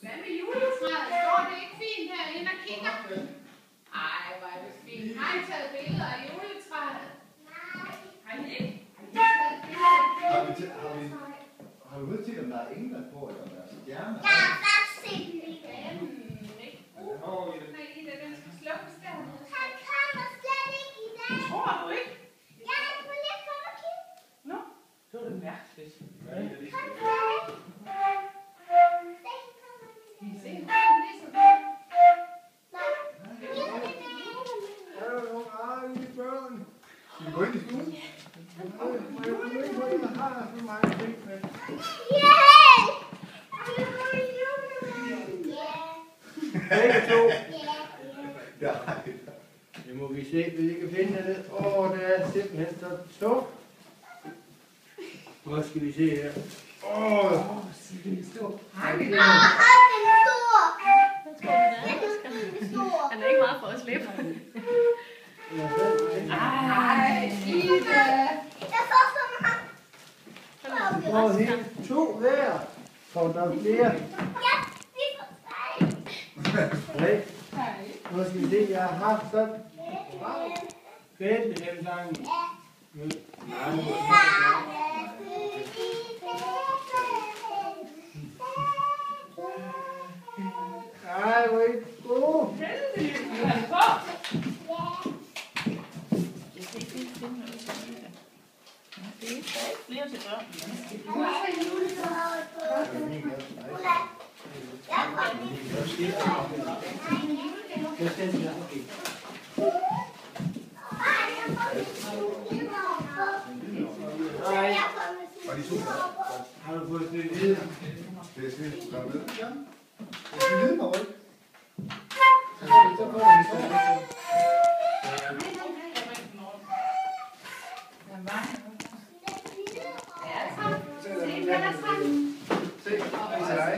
Hvad med juletræet? Står det ikke fint herinde og kigger? Ej, hvor er det fint. Har I taget billeder af juletræet? Nej. Har I ikke? Har du udset, om der er engler på, eller om der er stjerner? Jeg har faktisk set den i dag. Ikke brug. Den skal slukkes dernede. Han kommer slet ikke i dag. Tror du ikke? Jeg kunne lige komme og kigge. Nå, det var det mærkeligt. Han kommer ikke. Vi ser Nej. Er der nogle arlige børn? Skal vi gå ind i stuen? Jeg har så mange ting med. Begge to. Ja. Det må vi se, hvis vi kan finde det. Der er simpelthen så tungt. Hvor skal vi se her? Han er ikke meget for at slippe. Ej, Ida! Jeg får så meget. Helt to hver. Kommer der flere? Ja, vi får tre. Nej. Nu skal vi se, jeg har haft sådan. Bethlehem-sangen. Ej, hvor er I gode. Flere til børn. Har du fået det videre? Det er smidt. Kom med. Ja. Det er videre, Marie. Så får jeg det. Se, det er dig.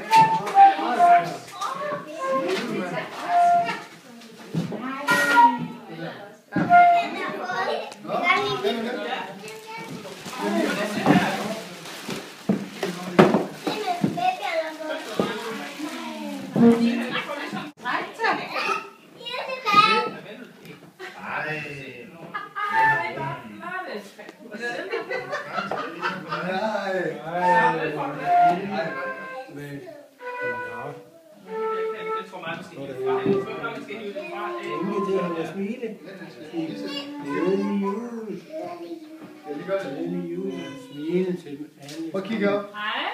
Prøv at kigge op. Hej.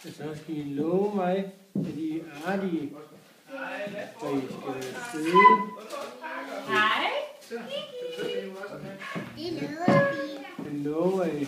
Så skal I love mig, at I er artige, og I skal være søde. Hej. Det lyder fint. Jeg lover I.